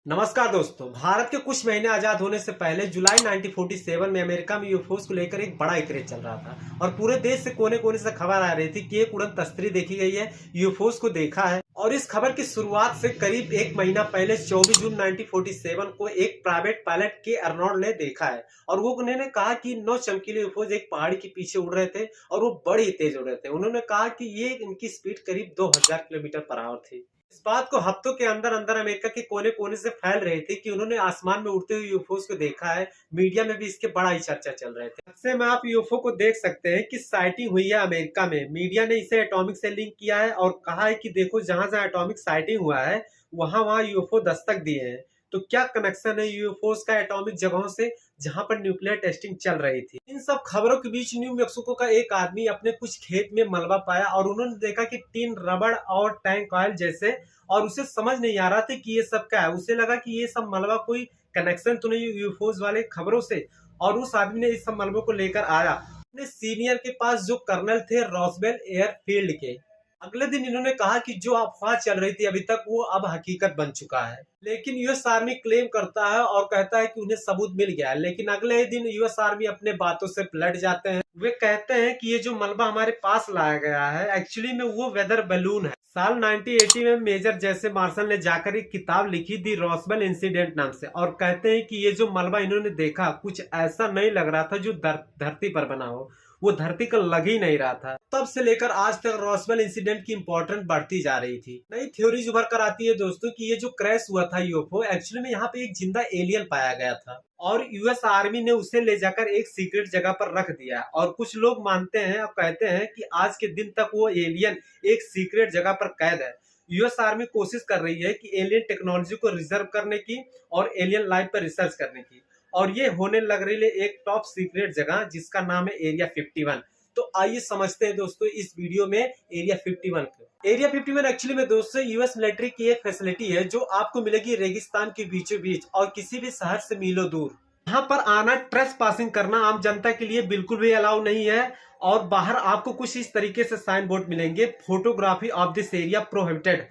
नमस्कार दोस्तों। भारत के कुछ महीने आजाद होने से पहले जुलाई 1947 में अमेरिका में यूएफओस को लेकर एक बड़ा क्रेज चल रहा था और पूरे देश से कोने कोने से खबर आ रही थी कि एक उड़न तस्करी देखी गई है, यूएफओस को देखा है। और इस खबर की शुरुआत से करीब एक महीना पहले 24 जून 1947 को एक प्राइवेट पायलट के अर्नोल्ड ने देखा है और वो उन्होंने कहा कि 9 चमकीले यूएफओस एक पहाड़ी के पीछे उड़ रहे थे और वो बड़ी ही तेज उड़ रहे थे। उन्होंने कहा कि ये इनकी स्पीड करीब 2000 किलोमीटर पर आवर थी। इस बात को हफ्तों के अंदर अंदर अमेरिका के कोने कोने से फैल रही थी कि उन्होंने आसमान में उड़ते हुए यूएफओस को देखा है। मीडिया में भी इसके बड़ा ही चर्चा चल रहे थे। ऐसे में आप यूएफओ को देख सकते हैं कि साइटिंग हुई है अमेरिका में। मीडिया ने इसे एटॉमिक से लिंक किया है और कहा है कि देखो, जहां जहां एटॉमिक साइटिंग हुआ है वहां वहां यूएफओ दस्तक दिए हैं। तो क्या कनेक्शन है यूएफओस का एटॉमिक जगहों से जहां पर न्यूक्लियर टेस्टिंग चल रही थी? इन सब खबरों के बीच न्यू मेक्सिको का एक आदमी अपने कुछ खेत में मलबा पाया और उन्होंने देखा कि टीन, रबड़ और टैंक ऑयल जैसे, और उसे समझ नहीं आ रहा था कि ये सब क्या है। उसे लगा कि ये सब मलबा कोई कनेक्शन तो नहीं यूएफओस वाले खबरों से, और उस आदमी ने इस सब मलबों को लेकर आया अपने सीनियर के पास जो कर्नल थे रॉसवेल एयरफील्ड के। अगले दिन इन्होंने कहा कि जो अफवाह चल रही थी अभी तक वो अब हकीकत बन चुका है। लेकिन यूएस आर्मी क्लेम करता है और कहता है कि उन्हें सबूत मिल गया है। लेकिन अगले ही दिन यूएस आर्मी अपने बातों से पलट जाते हैं। वे कहते हैं कि ये जो मलबा हमारे पास लाया गया है एक्चुअली में वो वेदर बैलून है। साल 1980 में मेजर जैसे मार्शल ने जाकर एक किताब लिखी थी रॉसवेल इंसिडेंट नाम से, और कहते हैं कि ये जो मलबा इन्होंने देखा कुछ ऐसा नहीं लग रहा था जो धरती पर बना हो। वो धरती का लग ही नहीं रहा था। तब से लेकर आज तक रॉसवेल इंसिडेंट की इंपॉर्टेंस बढ़ती जा रही थी। नई थ्योरीज उभर कर आती है दोस्तों कि ये जो क्रैश हुआ था यूएफओ, एक्चुअली में यहाँ पे एक जिंदा एलियन पाया गया था और यूएस आर्मी ने उसे ले जाकर एक सीक्रेट जगह पर रख दिया। और कुछ लोग मानते हैं और कहते हैं कि आज के दिन तक वो एलियन एक सीक्रेट जगह पर कैद है। यूएस आर्मी कोशिश कर रही है कि एलियन टेक्नोलॉजी को रिजर्व करने की और एलियन लाइफ पर रिसर्च करने की, और ये होने लग रही है एक टॉप सीक्रेट जगह जिसका नाम है एरिया 51। तो आइए समझते हैं दोस्तों इस वीडियो में एरिया 51 को। एरिया 51 एक्चुअली में दोस्तों यूएस मिलिट्री की एक फैसिलिटी है जो आपको मिलेगी रेगिस्तान के बीचों बीच और किसी भी शहर से मीलों दूर। यहाँ पर आना, ट्रेस पासिंग करना आम जनता के लिए बिल्कुल भी अलाउ नहीं है। और बाहर आपको कुछ इस तरीके से साइन बोर्ड मिलेंगे, photography of this area prohibited.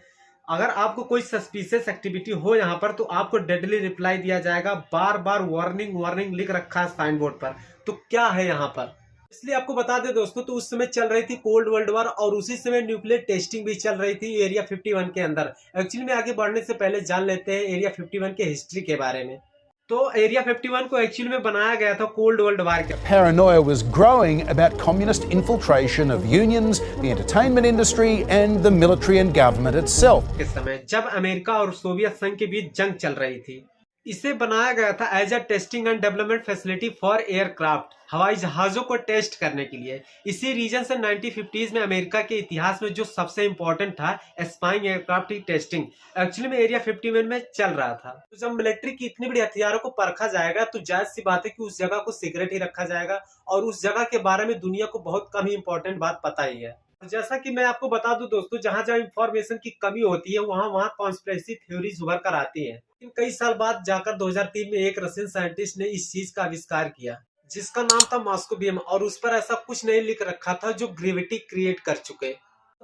अगर आपको कोई सस्पिशियस एक्टिविटी हो यहाँ पर तो आपको डेडली रिप्लाई दिया जाएगा। बार बार वार्निंग वार्निंग लिख रखा है साइन बोर्ड पर। तो क्या है यहाँ पर, इसलिए आपको बता दें दोस्तों, तो उस समय चल रही थी कोल्ड वर्ल्ड वॉर और उसी समय न्यूक्लियर टेस्टिंग भी चल रही थी एरिया 51 के अंदर। एक्चुअली में आगे बढ़ने से पहले जान लेते हैं एरिया 51 के हिस्ट्री के बारे में। तो एरिया 51 को एक्चुअली में बनाया गया था कोल्ड वर्ल्ड वॉर के। Paranoia was growing about communist infiltration of unions, the entertainment industry, and the military and government itself. इस समय जब अमेरिका और सोवियत संघ के बीच जंग चल रही थी, इसे बनाया गया था as a testing and development facility for aircraft, हवाई जहाजों को टेस्ट करने के लिए। इसी रीजन से 1950s में अमेरिका के इतिहास में जो सबसे इंपॉर्टेंट था स्पाइंग एयरक्राफ्ट की टेस्टिंग एक्चुअली में एरिया 51 में चल रहा था। तो जब मिलिट्री की इतनी बड़ी हथियारों को परखा जाएगा तो जायज सी बात है कि उस जगह को सीक्रेट ही रखा जाएगा और उस जगह के बारे में दुनिया को बहुत कम ही इंपॉर्टेंट बात पता ही है। जैसा कि मैं आपको बता दूं दोस्तों, जहां जहां इंफॉर्मेशन की कमी होती है वहां वहां कॉन्स्पिरेसी थ्योरीज उभर कर आती हैं। लेकिन कई साल बाद जाकर 2003 में एक रशियन साइंटिस्ट ने इस चीज का आविष्कार किया जिसका नाम था मॉस्कोबियम, और उस पर ऐसा कुछ नहीं लिख रखा था जो ग्रेविटी क्रिएट कर चुके।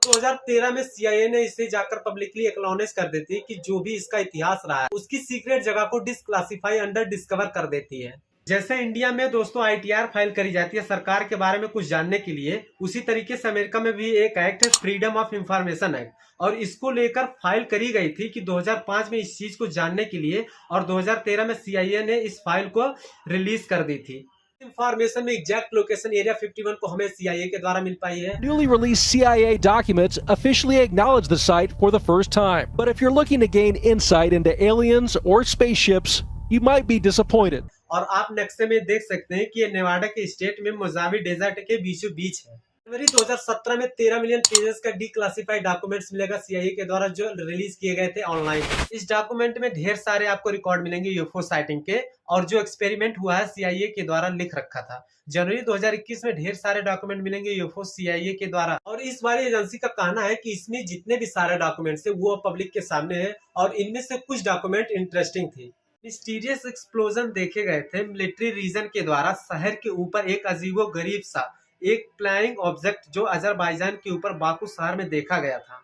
2013 में सीआईए ने इसे जाकर पब्लिकली एक्नॉलेज कर देती है कि जो भी इसका इतिहास रहा है उसकी सीक्रेट जगह को डिसक्लासिफाई अंडर डिस्कवर कर देती है। जैसे इंडिया में दोस्तों आईटीआर फाइल करी जाती है सरकार के बारे में कुछ जानने के लिए, उसी तरीके से अमेरिका में भी एक एक्ट है फ्रीडम ऑफ इंफॉर्मेशन एक्ट, और इसको लेकर फाइल करी गई थी कि 2005 में इस चीज को जानने के लिए, और 2013 में सीआईए ने इस फाइल को रिलीज कर दी थी। इंफॉर्मेशन में एग्जैक्ट लोकेशन एरिया 51 को हमें सीआईए के द्वारा मिल पाई है। Newly released CIA documents officially acknowledge the site for the first time. But if you're looking to gain insight into aliens or spaceships, you might be disappointed. और आप नक्शे में देख सकते हैं कि ये नेवाडा के स्टेट में मोजावे डेजर्ट के बीचों बीच है। जनवरी 2017 में 13 मिलियन पेजेस का डिक्लासिफाइड डॉक्यूमेंट्स मिलेगा सीआईए के द्वारा जो रिलीज किए गए थे ऑनलाइन। इस डॉक्यूमेंट में ढेर सारे आपको रिकॉर्ड मिलेंगे यूएफओ साइटिंग के, और जो एक्सपेरिमेंट हुआ है सीआईए के द्वारा लिख रखा था। जनवरी 2021 में ढेर सारे डॉक्यूमेंट मिलेंगे यूएफओ सीआईए के द्वारा, और इस बार एजेंसी का कहना है कि इसमें जितने भी सारे डॉक्यूमेंट्स है वो पब्लिक के सामने है, और इनमें से कुछ डॉक्यूमेंट इंटरेस्टिंग थी। मिस्टीरियस एक्सप्लोजन देखे गए थे मिलिट्री रीजन के द्वारा शहर के ऊपर एक अजीबो गरीब सा एक फ्लाइंग ऑब्जेक्ट जो अजरबैजान के ऊपर बाकू शहर में देखा गया था।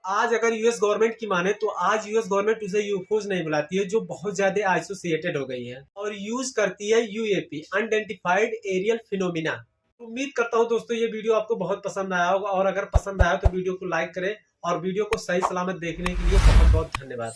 आज अगर यूएस गवर्नमेंट की माने तो आज यूएस गवर्नमेंट उसे यूएफओज नहीं बुलाती है, जो बहुत ज्यादा एसोसिएटेड हो गई है, और यूज करती है यूएपी, अनआइडेंटिफाइड एरियल फिनोमिना। उम्मीद करता हूं दोस्तों ये वीडियो आपको बहुत पसंद आया होगा, और अगर पसंद आया तो वीडियो को लाइक करें, और वीडियो को सही सलामत देखने के लिए बहुत बहुत धन्यवाद।